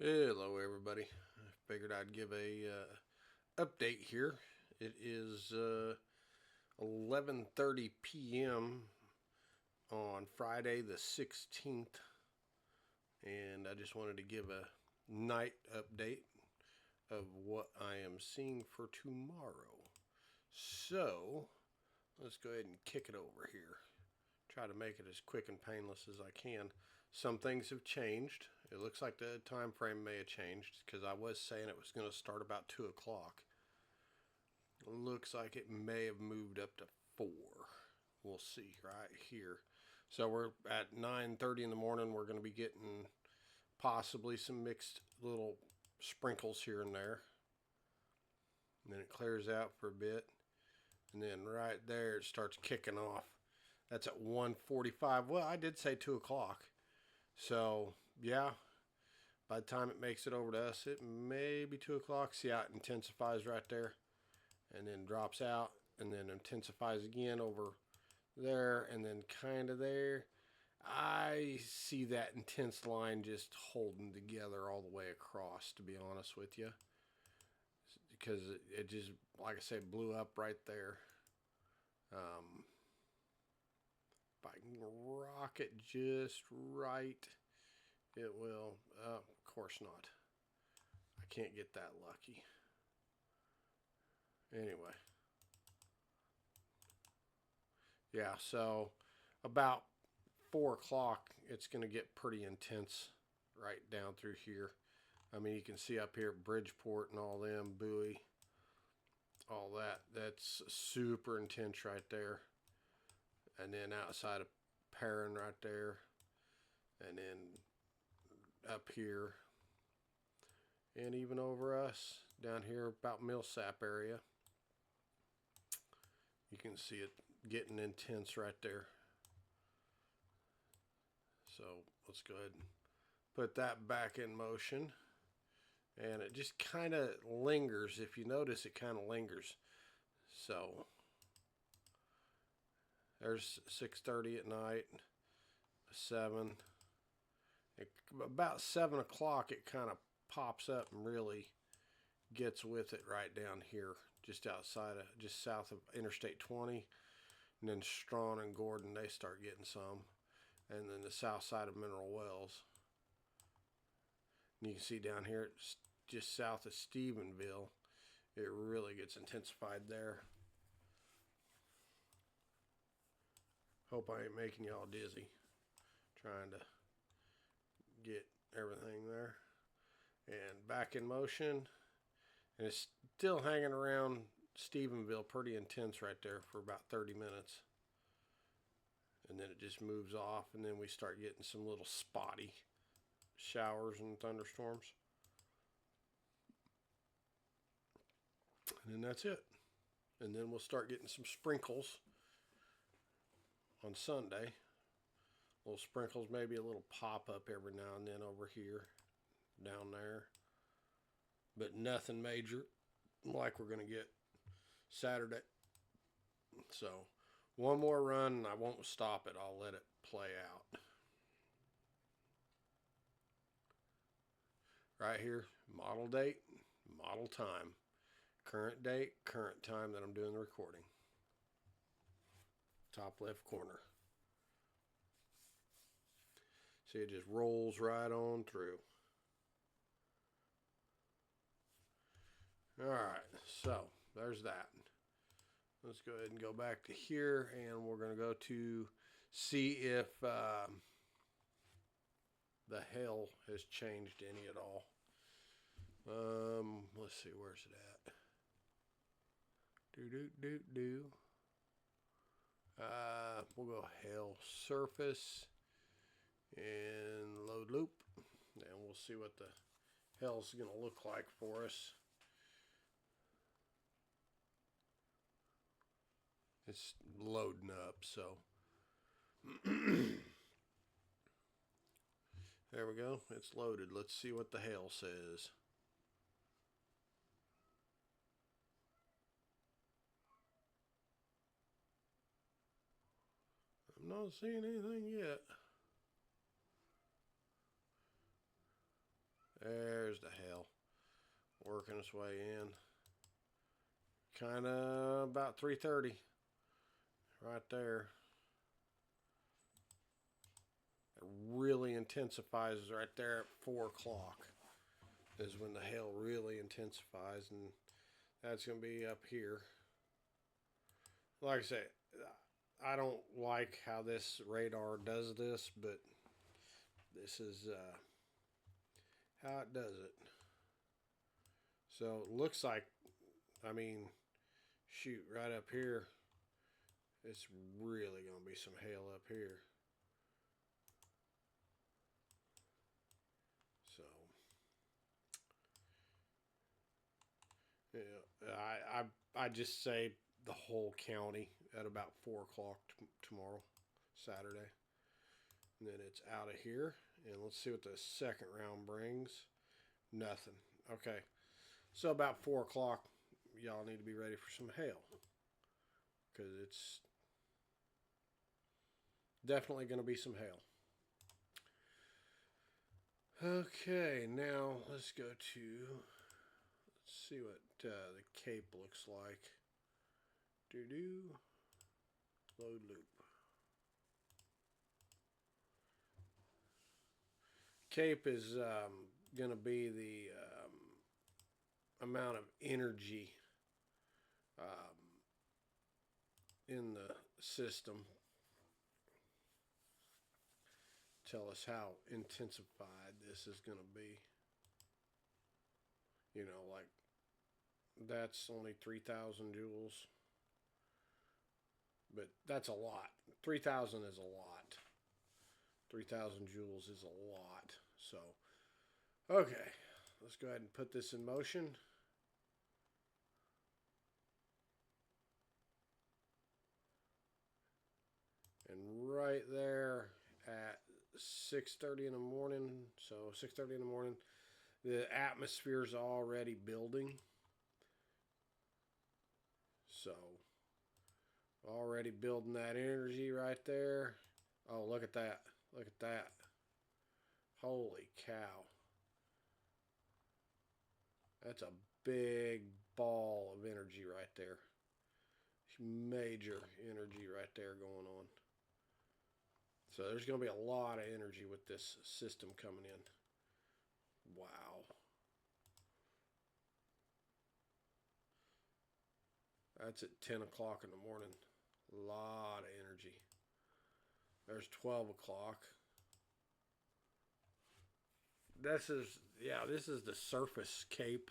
Hello, everybody. I figured I'd give a update here. It is 11:30 p.m. on Friday the 16th, and I just wanted to give a night update of what I am seeing for tomorrow. So let's go ahead and kick it over here. Try to make it as quick and painless as I can. Some things have changed. It looks like the time frame may have changed because I was saying it was going to start about 2 o'clock. Looks like it may have moved up to 4. We'll see right here. So we're at 9:30 in the morning. We're going to be getting possibly some mixed little sprinkles here and there. And then it clears out for a bit. And then right there it starts kicking off. That's at 1:45. Well, I did say 2 o'clock. So, yeah, by the time it makes it over to us, it may be 2 o'clock. See how it intensifies right there and then drops out and then intensifies again over there and then kind of there. I see that intense line just holding together all the way across, to be honest with you, because it just, like I said, blew up right there. If I can rock it just right, it will. Of course not. I can't get that lucky. Anyway. Yeah, so about 4 o'clock, it's going to get pretty intense right down through here. I mean, you can see up here Bridgeport and all them, Bowie, all that. That's super intense right there. And then outside of Perrin right there. And then up here. And even over us down here about Millsap area. You can see it getting intense right there. So let's go ahead and put that back in motion. And it just kind of lingers. If you notice, it kind of lingers. So there's 6:30 at night, 7. About 7 o'clock, it kind of pops up and really gets with it right down here, just outside of, just south of Interstate 20. And then Strawn and Gordon, they start getting some. And then the south side of Mineral Wells. And you can see down here, it's just south of Stephenville, it really gets intensified there. Hope I ain't making y'all dizzy trying to get everything there. And back in motion. And it's still hanging around Stephenville pretty intense right there for about 30 minutes. And then it just moves off, and then we start getting some little spotty showers and thunderstorms. And then that's it. And then we'll start getting some sprinkles on Sunday. Little sprinkles, maybe a little pop up every now and then over here, down there. But nothing major like we're going to get Saturday. So one more run and I won't stop it. I'll let it play out. Right here, model date, model time. Current date, current time that I'm doing the recording. Top left corner. See, it just rolls right on through. All right, so there's that. Let's go ahead and go back to here, and we're going to go to see if the hail has changed any at all. Let's see, where's it at? We'll go hail surface and load loop, and we'll see what the hell's going to look like for us. It's loading up, so there we go. It's loaded. Let's see what the hail says. I'm not seeing anything yet. There's the hail working its way in. Kind of about 3:30, right there. It really intensifies right there at 4 o'clock. Is when the hail really intensifies, and that's going to be up here. Like I say, I don't like how this radar does this, but this is how it does it. So it looks like, I mean, shoot, right up here, it's really going to be some hail up here. So, yeah, I just say the whole county at about 4 o'clock tomorrow, Saturday. And then it's out of here. And let's see what the second round brings. Nothing. Okay. So about 4 o'clock, y'all need to be ready for some hail. Because it's definitely going to be some hail. Okay, now let's go to, let's see what the Cape looks like. Load loop. Cape is going to be the amount of energy in the system. Tell us how intensified this is going to be. You know, like that's only 3,000 joules. But that's a lot. 3,000 is a lot. 3,000 joules is a lot. So, okay. Let's go ahead and put this in motion. And right there at 6:30 in the morning, so 6:30 in the morning, the atmosphere's already building. So, already building that energy right there. Oh, look at that. Look at that. Holy cow. That's a big ball of energy right there. Major energy right there going on. So there's going to be a lot of energy with this system coming in. Wow. That's at 10 o'clock in the morning. A lot of energy. There's 12 o'clock. This is the surface Cape.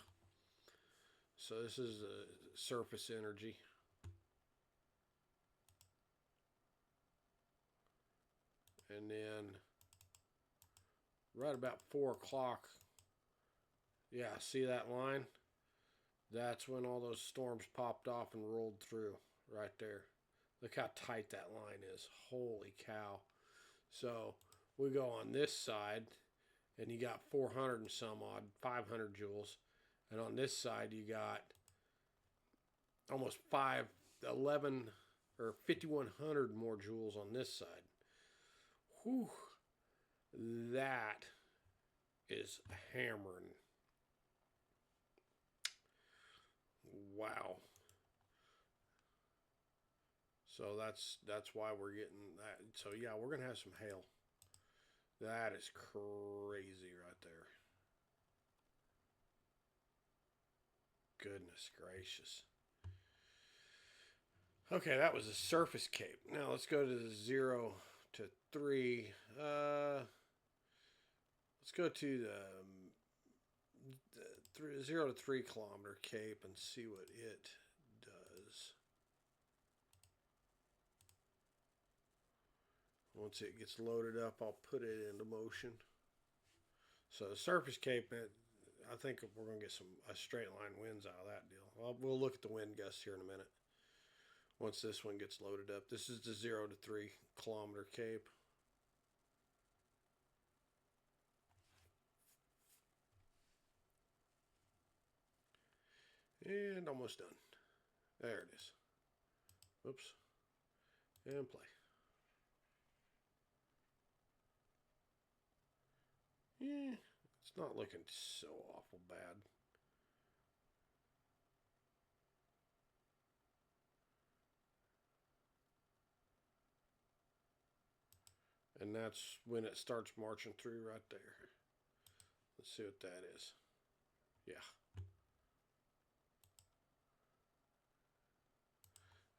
So this is the surface energy. And then right about 4 o'clock, yeah, see that line? That's when all those storms popped off and rolled through right there. Look how tight that line is. Holy cow. So we go on this side, and you got 400 and some odd, 500 joules. And on this side, you got almost 11 or 5,100 more joules on this side. Whew. That is hammering. Wow. So that's why we're getting that. So yeah, we're going to have some hail. That is crazy right there. Goodness gracious. Okay, that was the surface Cape. Now let's go to the 0 to 3. Let's go to the 0 to 3 kilometer Cape and see what it does. Once it gets loaded up, I'll put it into motion. So the surface Cape, I think we're going to get a straight line winds out of that deal. We'll look at the wind gusts here in a minute. Once this one gets loaded up. This is the 0 to 3 kilometer Cape. And almost done. There it is. Oops. And play. Yeah, It's not looking so awful bad. And that's when it starts marching through right there. Let's see what that is. Yeah.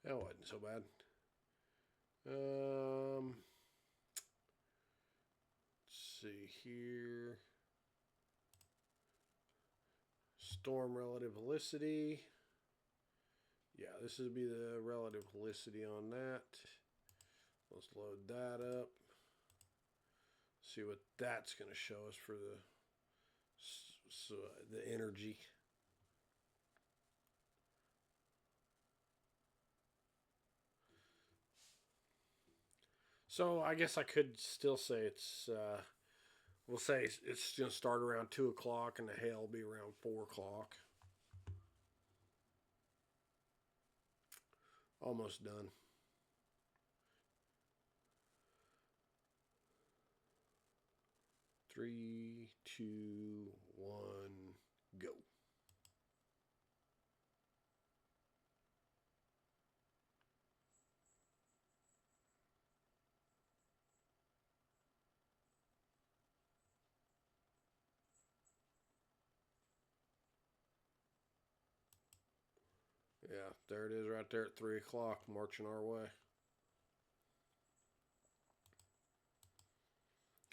That wasn't so bad. Let's see here. Storm relative helicity. Yeah, this would be the relative helicity on that. Let's load that up. See what that's going to show us for the energy. So I guess I could still say it's, we'll say it's going to start around 2 o'clock and the hail will be around 4 o'clock. Almost done. Three, two, one, go. Yeah, there it is right there at 3 o'clock, marching our way.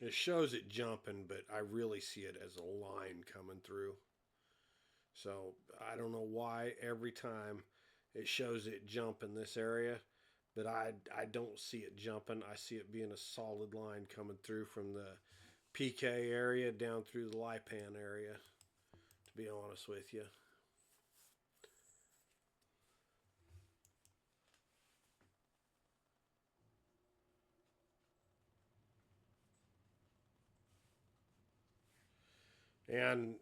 It shows it jumping, but I really see it as a line coming through. So I don't know why every time it shows it jump in this area, but I don't see it jumping. I see it being a solid line coming through from the PK area down through the Lipan area, to be honest with you. And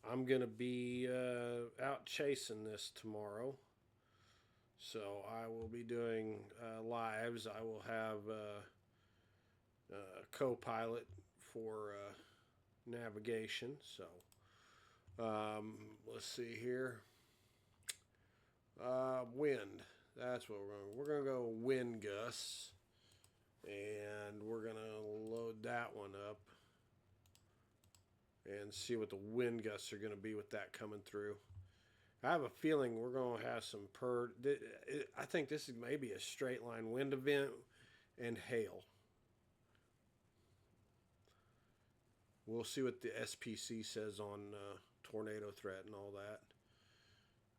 I'm going to be out chasing this tomorrow. So I will be doing lives. I will have a co-pilot for navigation. So let's see here. Wind. That's what we're going to go wind gusts. And we're going to load that one up and see what the wind gusts are going to be with that coming through. I have a feeling we're going to have some I think this is maybe a straight line wind event and hail. We'll see what the SPC says on tornado threat and all that.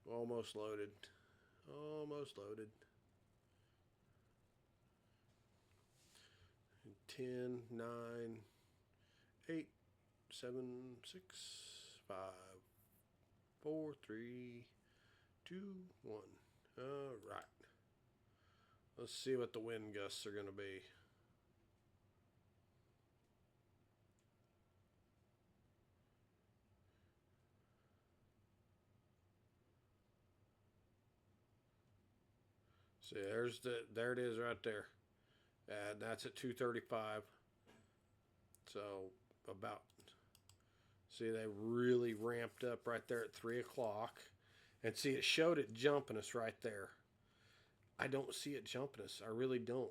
Almost loaded. Almost loaded. 10, 9, 8, 7, 6, 5, 4, 3, 2, 1. All right. Let's see what the wind gusts are going to be. See, there it is right there. And that's at 2:35. So about, see, they really ramped up right there at 3 o'clock. And see, it showed it jumping us right there. I don't see it jumping us. I really don't.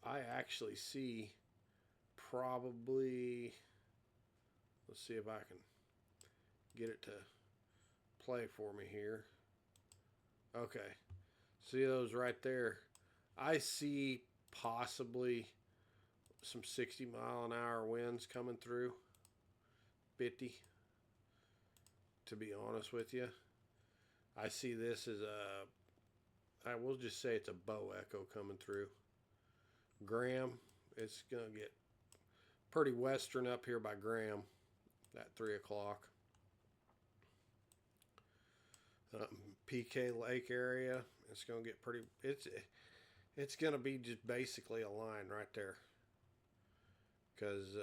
I actually see probably, let's see if I can get it to play for me here. Okay. See those right there? I see possibly some 60-mile-an-hour winds coming through. 50, to be honest with you. I see this as I will just say it's a bow echo coming through. Graham, it's going to get pretty western up here by Graham at 3 o'clock. PK Lake area, it's going to get pretty, it's going to be just basically a line right there. Because,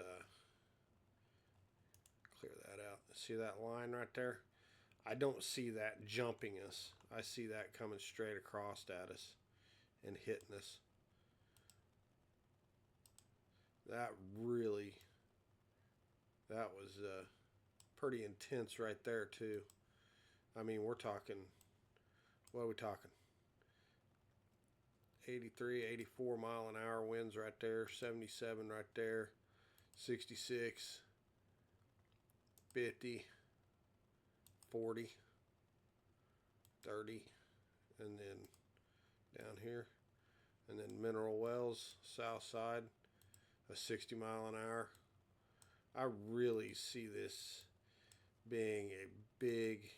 clear that out. See that line right there? I don't see that jumping us. I see that coming straight across at us and hitting us. That really, That was pretty intense right there too. I mean, we're talking. What are we talking? 83, 84 mile an hour winds right there. 77 right there. 66, 50, 40, 30, and then down here, and then Mineral Wells, south side, a 60 mile an hour. I really see this being a big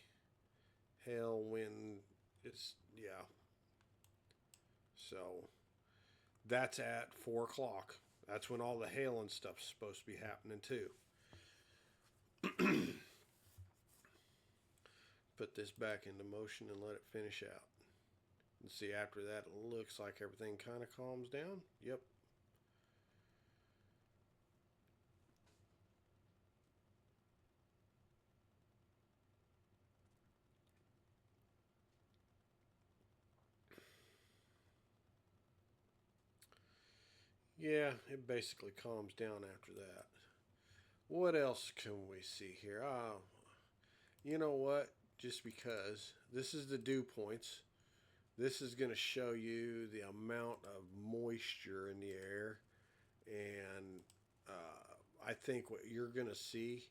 hail wind. It's, yeah. So that's at 4 o'clock. That's when all the hail and stuff's supposed to be happening too. Put this back into motion and let it finish out. And see, after that, it looks like everything kind of calms down. Yep. Yeah, it basically calms down after that. What else can we see here? You know what? Just because this is the dew points, this is going to show you the amount of moisture in the air. And I think what you're going to see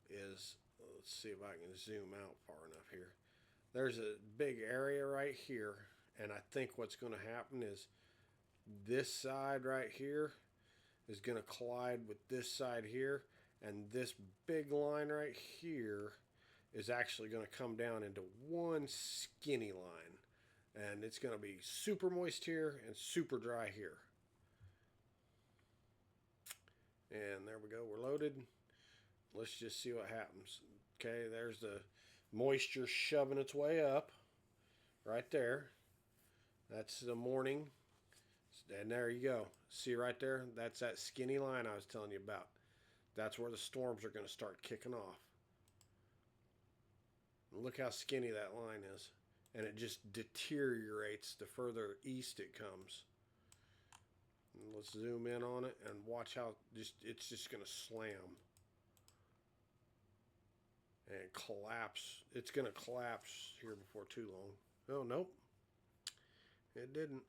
is, let's see if I can zoom out far enough here. There's a big area right here. And I think what's going to happen is this side right here is going to collide with this side here. And this big line right here is actually going to come down into one skinny line. And it's going to be super moist here and super dry here. And there we go. We're loaded. Let's just see what happens. Okay, there's the moisture shoving its way up right there. That's the morning. And there you go. See right there? That's that skinny line I was telling you about. That's where the storms are going to start kicking off. Look how skinny that line is. And it just deteriorates the further east it comes. And let's zoom in on it and watch how it's just going to slam. And collapse. It's going to collapse here before too long. Oh, nope. It didn't.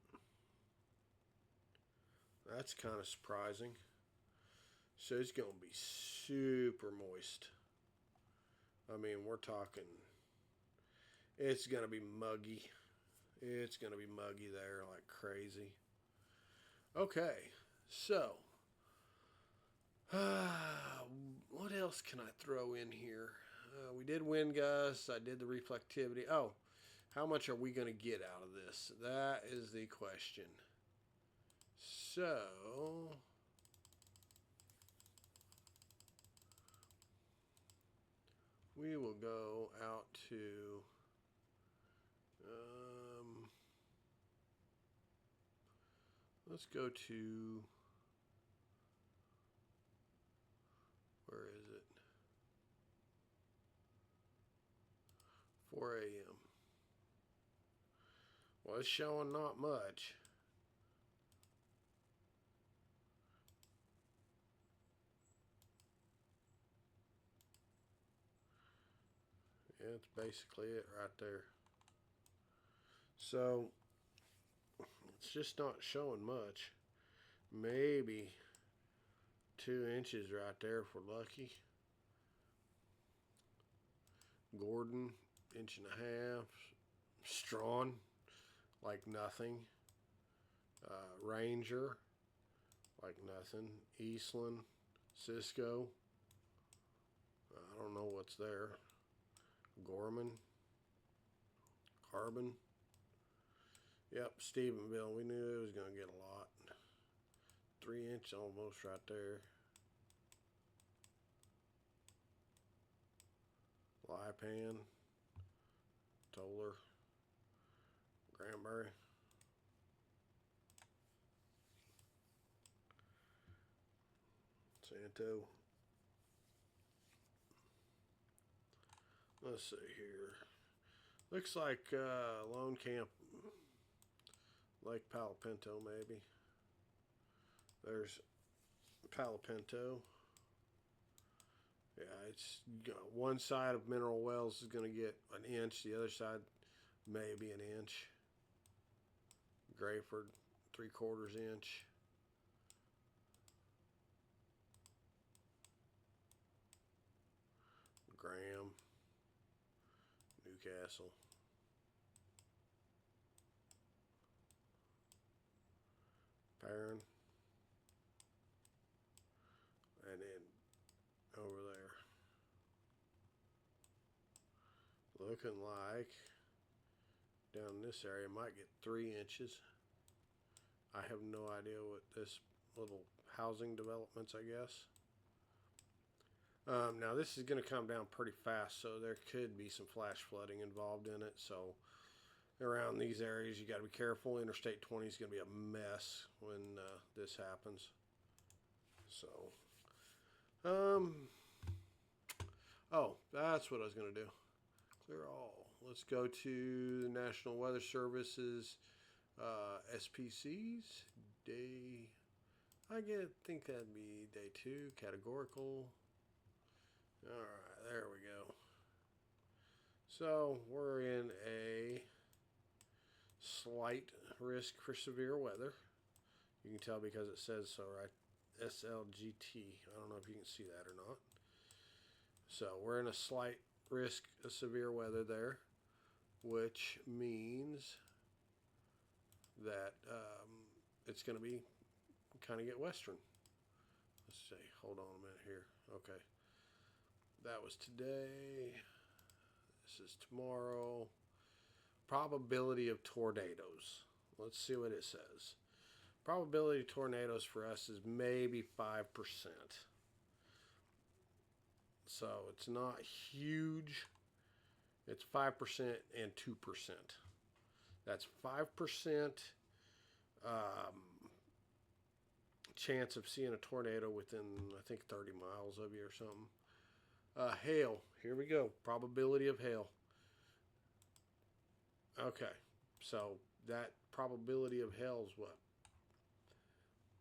That's kind of surprising. So it's going to be super moist. I mean, we're talking, it's going to be muggy. It's going to be muggy there like crazy. Okay, so what else can I throw in here? We did wind gusts. I did the reflectivity. Oh, how much are we going to get out of this? That is the question. So we will go out to let's go to, where is it? 4 a.m. Well, it's showing not much. Yeah, it's basically it right there. So it's just not showing much. Maybe 2 inches right there if we're lucky. Gordon, 1.5 inches. Strawn, like nothing. Ranger, like nothing. Eastland, Cisco, I don't know what's there. Gorman, Carbon. Yep, Stephenville. We knew it was going to get a lot. 3 inch almost right there. Lipan, Toller, Granbury. Santo. Let's see here. Looks like Lone Camp, Lake Palo Pinto maybe. There's Palo Pinto. Yeah, it's one side of Mineral Wells is going to get an inch, the other side maybe an inch. Grayford, 3/4 inch. Graham, Newcastle. Perrin. And then over there. Looking like down in this area might get 3 inches. I have no idea what this little housing developments, I guess. Now this is going to come down pretty fast, so there could be some flash flooding involved in it. So around these areas, you got to be careful. Interstate 20 is going to be a mess when this happens. So, oh, that's what I was going to do. Clear all. Let's go to the National Weather Service's SPCs. I think that'd be day 2, categorical. All right, there we go. So we're in a slight risk for severe weather. You can tell because it says so, right? SLGT. I don't know if you can see that or not. So we're in a slight risk of severe weather there, which means that it's going to be kind of get western. Let's see. Hold on a minute here. Okay. That was today. This is tomorrow. Probability of tornadoes. Let's see what it says. Probability of tornadoes for us is maybe 5%. So it's not huge. It's 5% and 2%. That's 5% chance of seeing a tornado within, I think, 30 miles of you or something. Hail. Here we go. Probability of hail. Okay. So that probability of hail is what?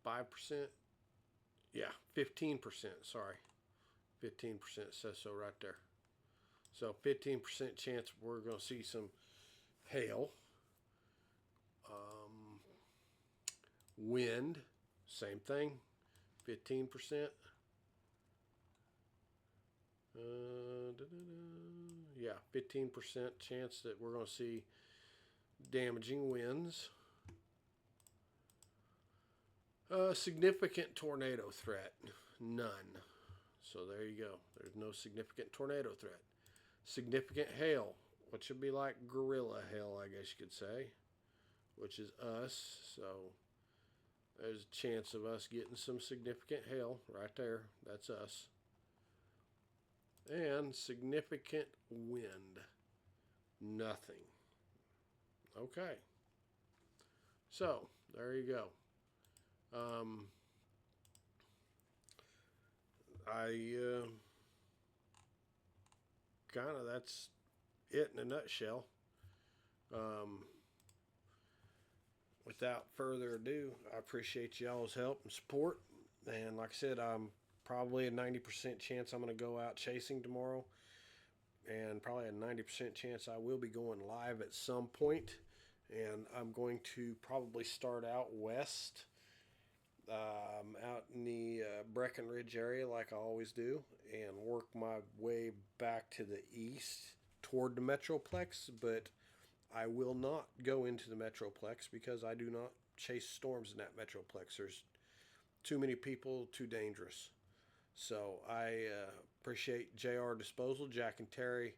5%? Yeah, 15%. Sorry. 15% says so right there. So 15% chance we're going to see some hail. Wind, same thing, 15%. Yeah, 15% chance that we're going to see damaging winds. Significant tornado threat, none. So there you go. There's no significant tornado threat. Significant hail, what should be like gorilla hail, I guess you could say, which is us. So there's a chance of us getting some significant hail right there. That's us. And significant wind, nothing. Okay. So there you go. That's it in a nutshell. Without further ado, I appreciate y'all's help and support. And like I said, I'm probably a 90% chance I'm going to go out chasing tomorrow. And probably a 90% chance I will be going live at some point. And I'm going to probably start out west, out in the Breckenridge area like I always do, and work my way back to the east toward the Metroplex. But I will not go into the Metroplex because I do not chase storms in that Metroplex. There's too many people, too dangerous. So I appreciate JR Disposal, Jack and Terry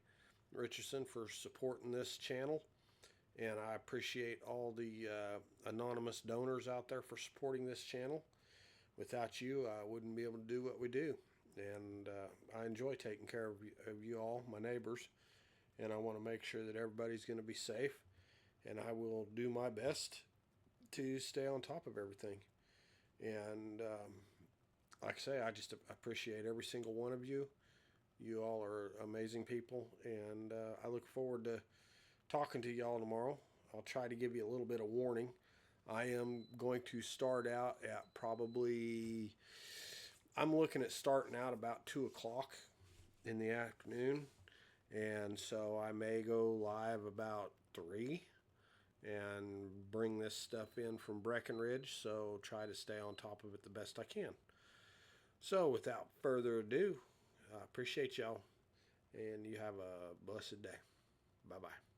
Richardson, for supporting this channel. And I appreciate all the anonymous donors out there for supporting this channel. Without you, I wouldn't be able to do what we do. And I enjoy taking care of you all, my neighbors. And I want to make sure that everybody's going to be safe. And I will do my best to stay on top of everything. And like I say, I just appreciate every single one of you. You all are amazing people. And I look forward to talking to y'all tomorrow. I'll try to give you a little bit of warning. I am going to start out at probably, I'm looking at starting out about 2 o'clock in the afternoon, and so I may go live about 3 and bring this stuff in from Breckenridge, so try to stay on top of it the best I can. So, without further ado, I appreciate y'all, and you have a blessed day. Bye bye.